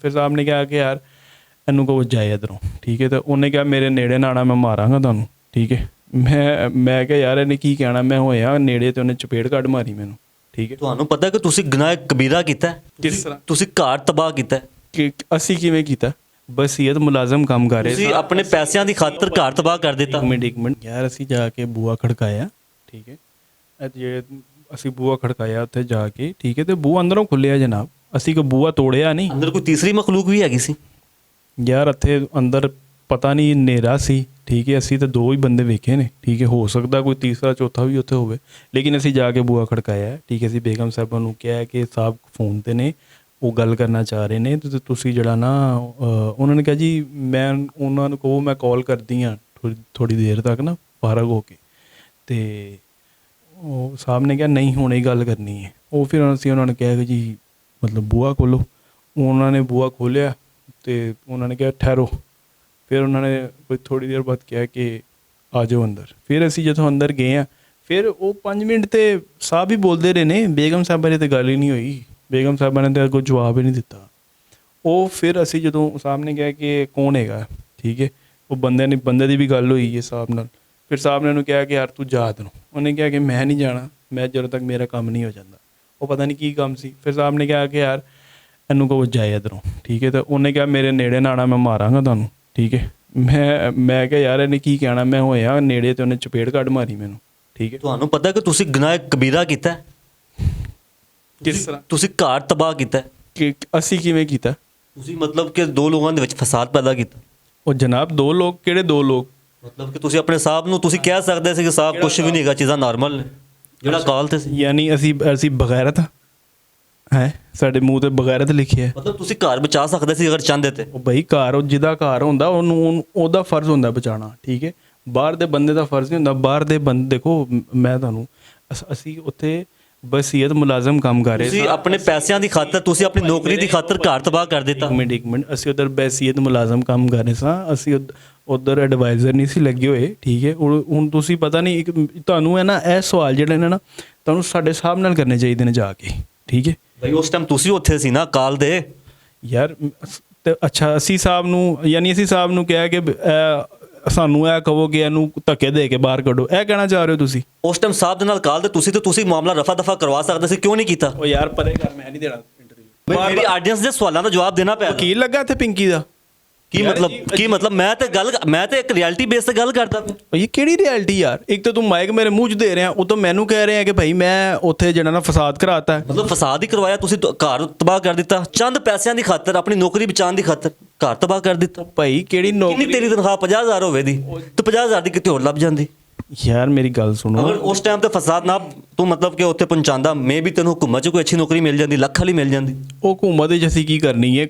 ਫਿਰ ਸਾਹਿਬ ਨੇ ਕਿਹਾ ਕਿ ਯਾਰ ਇਹਨੂੰ ਕਹੋ ਜਾਏ ਇੱਧਰੋਂ, ਠੀਕ ਹੈ। ਤੇ ਉਹਨੇ ਕਿਹਾ ਮੇਰੇ ਨੇੜੇ ਨਾ ਆਉਣਾ, ਮੈਂ ਮਾਰਾਂਗਾ ਤੁਹਾਨੂੰ, ਠੀਕ ਹੈ। ਮੈਂ ਕਿਹਾ ਯਾਰ ਇਹਨੇ ਕੀ ਕਹਿਣਾ, ਮੈਂ ਹੋਇਆ ਨੇੜੇ ਤੇ ਉਹਨੇ ਚਪੇੜ ਕੱਢ ਮਾਰੀ ਮੈਨੂੰ, ਠੀਕ ਹੈ। ਤੁਹਾਨੂੰ ਪਤਾ ਕਿ ਤੁਸੀਂ ਗੁਨਾਹ ਕਬੀਰਾ ਕੀਤਾ ਹੈ? ਕਿਸ ਤਰ੍ਹਾਂ? ਤੁਸੀਂ ਘਰ ਤਬਾਹ ਕੀਤਾ ਹੈ। ਕਿ ਅਸੀਂ ਕਿਵੇਂ ਕੀਤਾ? ਬਸੀਅਤ ਮੁਲਾਜ਼ਮ ਕੰਮ ਕਰ ਰਹੇ ਤੁਸੀਂ ਆਪਣੇ ਪੈਸਿਆਂ ਦੀ ਖਾਤਰ ਘਰ ਤਬਾਹ ਕਰ ਦਿੱਤਾ। ਇੱਕ ਮਿੰਟ ਯਾਰ, ਅਸੀਂ ਜਾ ਕੇ ਬੂਆ ਖੜਕਾਇਆ, ਠੀਕ ਹੈ। ਜੇ ਅਸੀਂ ਬੂਆ ਖੜਕਾਇਆ ਉੱਥੇ ਜਾ ਕੇ, ਠੀਕ ਹੈ, ਤੇ ਬੂਆ ਅੰਦਰੋਂ ਖੁੱਲਿਆ ਜਨਾਬ, ਅਸੀਂ ਕੋਈ ਬੂਆ ਤੋੜਿਆ ਨਹੀਂ। ਅੰਦਰ ਕੋਈ ਤੀਸਰੀ ਮਖਲੂਕ ਵੀ ਹੈਗੀ ਸੀ ਯਾਰ ਇੱਥੇ ਅੰਦਰ ਪਤਾ ਨਹੀਂ, ਹਨੇਰਾ ਸੀ, ਠੀਕ ਹੈ। ਅਸੀਂ ਤਾਂ ਦੋ ਹੀ ਬੰਦੇ ਵੇਖੇ ਨੇ, ਠੀਕ ਹੈ, ਹੋ ਸਕਦਾ ਕੋਈ ਤੀਸਰਾ ਚੌਥਾ ਵੀ ਉੱਥੇ ਹੋਵੇ, ਲੇਕਿਨ ਅਸੀਂ ਜਾ ਕੇ ਬੂਆ ਖੜਕਾਇਆ, ਠੀਕ ਹੈ। ਅਸੀਂ ਬੇਗਮ ਸਾਹਿਬਾਂ ਨੂੰ ਕਿਹਾ ਕਿ ਸਾਹਿਬ ਫੋਨ ਤੇ ਨੇ, ਉਹ ਗੱਲ ਕਰਨਾ ਚਾਹ ਰਹੇ ਨੇ, ਤੇ ਤੁਸੀਂ ਜਿਹੜਾ ਨਾ ਉਹਨਾਂ ਨੇ ਕਿਹਾ ਜੀ ਮੈਂ ਉਹਨਾਂ ਨੂੰ ਕਹੋ ਮੈਂ ਕਾਲ ਕਰਦੀ ਹਾਂ ਥੋੜ੍ਹੀ ਦੇਰ ਤੱਕ ਨਾ ਫਾਰਗ ਹੋ ਕੇ। ਤੇ ਉਹ ਸਾਹਿਬ ਨੇ ਕਿਹਾ ਨਹੀਂ ਹੁਣੇ ਹੀ ਗੱਲ ਕਰਨੀ ਹੈ। ਉਹ ਫਿਰ ਅਸੀਂ ਉਹਨਾਂ ਨੇ ਕਿਹਾ ਕਿ ਜੀ ਮਤਲਬ ਬੂਆ ਖੋਲ੍ਹੋ। ਉਹਨਾਂ ਨੇ ਬੂਆ ਖੋਲ੍ਹਿਆ ਤੇ ਉਹਨਾਂ ਨੇ ਕਿਹਾ ਠਹਿਰੋ। ਫਿਰ ਉਹਨਾਂ ਨੇ ਕੋਈ ਥੋੜ੍ਹੀ ਦੇਰ ਬਾਅਦ ਕਿਹਾ ਕਿ ਆ ਜਾਓ ਅੰਦਰ। ਫਿਰ ਅਸੀਂ ਜਦੋਂ ਅੰਦਰ ਗਏ ਹਾਂ, ਫਿਰ ਉਹ 5 ਮਿੰਟ ਤੇ ਸਾਹਿਬ ਹੀ ਬੋਲਦੇ ਰਹੇ ਨੇ, ਬੇਗਮ ਸਾਹਿਬਾਂ ਨੇ ਤਾਂ ਗੱਲ ਹੀ ਨਹੀਂ ਹੋਈ, ਬੇਗਮ ਸਾਹਿਬਾਂ ਨੇ ਤਾਂ ਕੋਈ ਜਵਾਬ ਹੀ ਨਹੀਂ ਦਿੱਤਾ। ਉਹ ਫਿਰ ਅਸੀਂ ਜਦੋਂ ਸਾਹਿਬ ਨੇ ਕਿਹਾ ਕਿ ਕੌਣ ਹੈਗਾ, ਠੀਕ ਹੈ, ਉਹ ਬੰਦੇ ਦੀ ਵੀ ਗੱਲ ਹੋਈ ਹੈ ਸਾਹਿਬ ਨਾਲ। ਫਿਰ ਸਾਹਿਬ ਨੇ ਉਹਨੂੰ ਕਿਹਾ ਕਿ ਯਾਰ ਤੂੰ ਜਾ ਇੱਧਰੋਂ। ਉਹਨੇ ਕਿਹਾ ਕਿ ਮੈਂ ਨਹੀਂ ਜਾਣਾ, ਮੈਂ ਜਦੋਂ ਤੱਕ ਮੇਰਾ ਕੰਮ ਨਹੀਂ ਹੋ ਜਾਂਦਾ। ਉਹ ਪਤਾ ਨਹੀਂ ਕੀ ਕੰਮ ਸੀ। ਫਿਰ ਸਾਹਿਬ ਨੇ ਕਿਹਾ ਕਿ ਯਾਰ ਇਹਨੂੰ ਕਹੋ ਜਾਏ ਇੱਧਰੋਂ, ਠੀਕ ਹੈ। ਤੇ ਉਹਨੇ ਕਿਹਾ ਮੇਰੇ ਨੇੜੇ ਨਾ ਆਉਣਾ, ਮੈਂ ਮਾਰਾਂਗਾ ਤੁਹਾਨੂੰ, ਠੀਕ ਹੈ। ਮੈਂ ਕਿਹਾ ਯਾਰ ਇਹਨੇ ਕੀ ਕਹਿਣਾ, ਮੈਂ ਹੋਇਆ ਨੇੜੇ ਤੇ ਉਹਨੇ ਚਪੇੜ ਕੱਢ ਮਾਰੀ ਮੈਨੂੰ, ਠੀਕ ਹੈ। ਤੁਹਾਨੂੰ ਪਤਾ ਕਿ ਤੁਸੀਂ ਗੁਨਾਹ ਕਬੀਰਾ ਕੀਤਾ ਹੈ? ਕਿਸ ਤਰ੍ਹਾਂ? ਤੁਸੀਂ ਘਰ ਤਬਾਹ ਕੀਤਾ ਹੈ। ਕਿ ਅਸੀਂ ਕਿਵੇਂ ਕੀਤਾ? ਤੁਸੀਂ ਮਤਲਬ ਕਿ ਦੋ ਲੋਕਾਂ ਦੇ ਵਿੱਚ ਫਸਾਦ ਪੈਦਾ ਕੀਤਾ। ਉਹ ਜਨਾਬ ਦੋ ਲੋਕ ਕਿਹੜੇ ਦੋ ਲੋਕ? ਮਤਲਬ ਕਿ ਤੁਸੀਂ ਆਪਣੇ ਸਾਹਿਬ ਨੂੰ ਤੁਸੀਂ ਕਹਿ ਸਕਦੇ ਸੀ ਕਿ ਸਾਹਿਬ ਕੁਛ ਵੀ ਨਹੀਂ ਹੈਗਾ, ਚੀਜ਼ਾਂ ਨਾਰਮਲ ਨੇ, ਜਿਹੜਾ ਕਾਲ ਤੇ ਸੀ। ਯਾਨੀ ਅਸੀਂ ਬਗੈਰਤ ਹੈ, ਸਾਡੇ ਮੂੰਹ ਤੇ ਬਗੈਰਤ ਲਿਖਿਆ। ਮਤਲਬ ਤੁਸੀਂ ਘਰ ਬਚਾ ਸਕਦੇ ਸੀ ਅਗਰ ਚਾਹੁੰਦੇ ਤੇ। ਉਹ ਬਈ ਘਰ, ਉਹ ਜਿਹਦਾ ਘਰ ਹੁੰਦਾ ਉਹਨੂੰ ਉਹਦਾ ਫਰਜ਼ ਹੁੰਦਾ ਬਚਾਉਣਾ, ਠੀਕ ਹੈ। ਬਾਹਰ ਦੇ ਬੰਦੇ ਦਾ ਫਰਜ਼ ਨਹੀਂ ਹੁੰਦਾ। ਬਾਹਰ ਦੇ ਬੰਦੇ ਦੇਖੋ, ਮੈਂ ਤੁਹਾਨੂੰ ਅਸੀਂ ਉੱਥੇ ਬਸੀਅਤ ਮੁਲਾਜ਼ਮ ਕੰਮ ਕਰ ਰਹੇ ਸੀ। ਤੁਸੀਂ ਆਪਣੇ ਪੈਸਿਆਂ ਦੀ ਖਾਤਰ, ਤੁਸੀਂ ਆਪਣੀ ਨੌਕਰੀ ਦੀ ਖਾਤਰ ਘਰ ਤਬਾਹ ਕਰ ਦਿੱਤਾ। ਇੱਕ ਮਿੰਟ ਅਸੀਂ ਉੱਧਰ ਬਸੀਅਤ ਮੁਲਾਜ਼ਮ ਕੰਮ ਕਰ ਰਹੇ ਸਾਂ। ਅਸੀਂ ਉੱਧਰ ਐਡਵਾਈਜ਼ਰ ਨਹੀਂ ਸੀ ਲੱਗੇ ਹੋਏ, ਠੀਕ ਹੈ। ਹੁਣ ਤੁਸੀਂ ਪਤਾ ਨਹੀਂ ਤੁਹਾਨੂੰ ਹੈ ਨਾ, ਇਹ ਸਵਾਲ ਜਿਹੜੇ ਨੇ ਨਾ ਤੁਹਾਨੂੰ ਸਾਡੇ ਸਾਹਿਬ ਨਾਲ ਕਰਨੇ ਚਾਹੀਦੇ ਨੇ ਜਾ ਕੇ, ਠੀਕ ਹੈ। ਬਈ ਉਸ ਟਾਈਮ ਤੁਸੀਂ ਉੱਥੇ ਸੀ ਨਾ ਕਾਲ ਦੇ। ਯਾਰ ਤੇ ਅੱਛਾ, ਅਸੀਂ ਸਾਹਿਬ ਨੂੰ ਕਿਹਾ ਕਿ ਸਾਨੂੰ ਇਹ ਕਹੋ ਕਿ ਇਹਨੂੰ ਧੱਕੇ ਦੇ ਕੇ ਬਾਹਰ ਕੱਢੋ, ਇਹ ਕਹਿਣਾ ਚਾਹ ਰਹੇ ਹੋ ਤੁਸੀਂ? ਉਸ ਟਾਈਮ ਸਾਹਿਬ ਦੇ ਨਾਲ ਕਾਲ ਤੇ ਤੁਸੀਂ ਮਾਮਲਾ ਰਫਾ ਦਫਾ ਕਰਵਾ ਸਕਦੇ ਸੀ, ਕਿਉਂ ਨਹੀਂ ਕੀਤਾ? ਉਹ ਯਾਰ ਪਰੇ ਕਰ, ਮੈਂ ਨਹੀਂ ਦੇਣਾ ਇੰਟਰਵਿਊ। ਮੇਰੀ ਆਡੀਅנס ਦੇ ਸਵਾਲਾਂ ਦਾ ਜਵਾਬ ਦੇਣਾ ਪਿਆ। ਵਕੀਲ ਲੱਗਾ ਇੱਥੇ ਪਿੰਕੀ ਦਾ? ਕੀ ਮਤਲਬ ਮੈਂ ਤੇ ਇੱਕ ਰਿਐਲਿਟੀ ਬੇਸ ਤੇ ਗੱਲ ਕਰਦਾ ਪਿਆ। ਇਹ ਕਿਹੜੀ ਰਿਐਲਿਟੀ ਯਾਰ? ਇੱਕ ਤਾਂ ਤੂੰ ਮਾਈਕ ਮੇਰੇ ਮੂੰਹ 'ਚ ਦੇ ਰਿਹਾ, ਉਹ ਤਾਂ ਮੈਨੂੰ ਕਹਿ ਰਿਹਾ ਕਿ ਭਾਈ ਮੈਂ ਉੱਥੇ ਜਿਹੜਾ ਨਾ ਫਸਾਦ ਕਰਾਤਾ। ਮਤਲਬ ਫਸਾਦ ਹੀ ਕਰਵਾਇਆ ਤੁਸੀਂ, ਘਰ ਤਬਾਹ ਕਰ ਦਿੱਤਾ ਚੰਦ ਪੈਸਿਆਂ ਦੀ ਖਾਤਰ, ਆਪਣੀ ਨੌਕਰੀ ਬਚਾਉਣ ਦੀ ਖਾਤਰ ਘਰ ਤਬਾਹ ਕਰ ਦਿੱਤਾ। ਭਾਈ ਕਿਹੜੀ ਨੌਕਰੀ? ਕਿੰਨੀ ਤੇਰੀ ਤਨਖਾਹ 50,000 ਹੋਵੇ ਦੀ, ਤੇ 50,000 ਦੀ ਕਿਤੇ ਹੋਰ ਲੱਭ ਜਾਂਦੀ। ਯਾਰ ਮੇਰੀ ਗੱਲ ਸੁਣੋ, ਅਗਰ ਉਸ ਟਾਈਮ ਤੇ ਫਸਾਦ ਨਾ ਤੂੰ ਮਤਲਬ ਕਿ ਉੱਥੇ ਪਹੁੰਚਾਉਂਦਾ, ਮੇ ਵੀ ਤੈਨੂੰ ਹੁਕੂਮਤ 'ਚ ਕੋਈ ਅੱਛੀ ਨੌਕਰੀ ਮਿਲ ਜਾਂਦੀ, ਲੱਖ ਵਾਲੀ ਮਿਲ ਜਾਂਦੀ। ਉਹ ਹੁਕੂਮਤ 'ਚ ਅਸੀਂ ਕੀ ਕਰਨੀ ਹੈ?